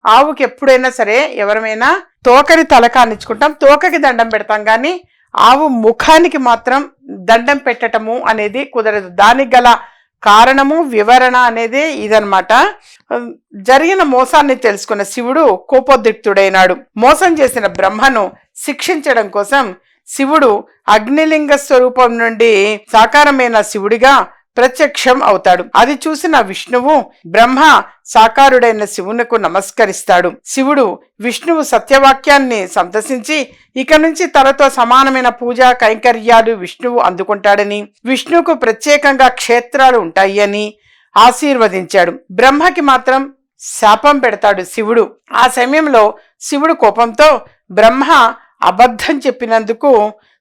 ఆవుకి ఎప్పుడైనా సరే ఎవరమైనా తోకని తలకానిచ్చుకుంటాం, తోకకి దండం పెడతాం, కానీ ఆవు ముఖానికి మాత్రం దండం పెట్టటము అనేది కుదరదు. దానికి గల కారణము వివరణ అనేది ఇదనమాట. జరిగిన మోసాన్ని తెలుసుకున్న శివుడు కోపోద్రిక్తుడైనాడు. మోసం చేసిన బ్రహ్మను శిక్షించడం కోసం శివుడు అగ్నిలింగ స్వరూపం నుండి సాకారమైన శివుడిగా ప్రత్యక్షం అవుతాడు. అది చూసిన విష్ణువు బ్రహ్మ సాకారుడైన శివునకు నమస్కరిస్తాడు. శివుడు విష్ణువు సత్యవాక్యాన్ని సంతసించి ఇక నుంచి తనతో సమానమైన పూజా కైంకర్యాలు విష్ణువు అందుకుంటాడని, విష్ణువుకు ప్రత్యేకంగా క్షేత్రాలు ఉంటాయి అని ఆశీర్వదించాడు. బ్రహ్మకి మాత్రం శాపం పెడతాడు శివుడు. ఆ సమయంలో శివుడు కోపంతో బ్రహ్మ అబద్ధం చెప్పినందుకు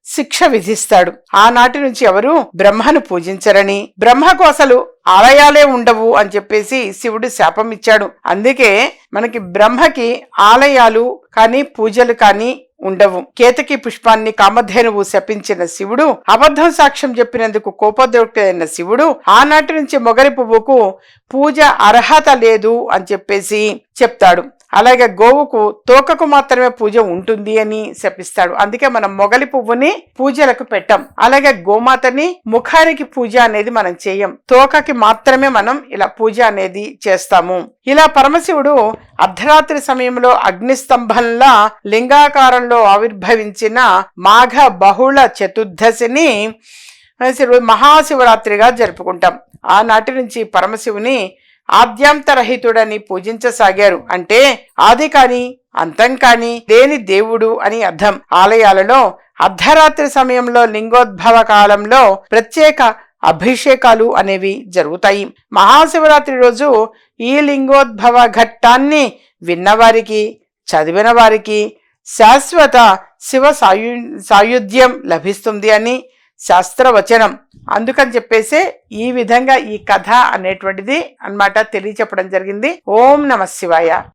శిక్ష విధిస్తాడు. ఆనాటి నుంచి ఎవరు బ్రహ్మను పూజించరని, బ్రహ్మకు అసలు ఆలయాలే ఉండవు అని చెప్పేసి శివుడు శాపం ఇచ్చాడు. అందుకే మనకి బ్రహ్మకి ఆలయాలు కానీ పూజలు కానీ ఉండవు. కేతకి పుష్పాన్ని కామధేనువు శపించిన శివుడు అబద్ధం సాక్ష్యం చెప్పినందుకు కోపోద్రిక్తుడైన శివుడు ఆనాటి నుంచి మొగలి పువ్వుకు పూజ అర్హత లేదు అని చెప్పేసి చెప్తాడు. అలాగే గోవుకు తోకకు మాత్రమే పూజ ఉంటుంది అని శపిస్తాడు. అందుకే మనం మొగలి పువ్వుని పూజలకు పెట్టం. అలాగే గోమాతని ముఖానికి పూజ అనేది మనం చేయం, తోకకి మాత్రమే మనం ఇలా పూజ అనేది చేస్తాము. ఇలా పరమశివుడు అర్ధరాత్రి సమయంలో అగ్నిస్తంభంలా లింగాకారంలో ఆవిర్భవించిన మాఘ బహుళ చతుర్దశిని మహాశివరాత్రిగా జరుపుకుంటాం. ఆనాటి నుంచి పరమశివుని ఆద్యాంతరహితుడని పూజించసాగారు. అంటే ఆది కాని అంతం కాని దేని దేవుడు అని అర్థం. ఆలయాలలో అర్ధరాత్రి సమయంలో లింగోద్భవ కాలంలో ప్రత్యేక అభిషేకాలు అనేవి జరుగుతాయి. మహాశివరాత్రి రోజు ఈ లింగోద్భవ ఘట్టాన్ని విన్నవారికి, చదివిన వారికి శాశ్వత శివ సాయుధ్యం లభిస్తుంది అని శాస్త్రవచనం. అందుకని చెప్పేసే ఈ విధంగా ఈ కథ అనేటువంటిది అన్నమాట తెలియచెప్పడం జరిగింది. ఓం నమః శివాయ.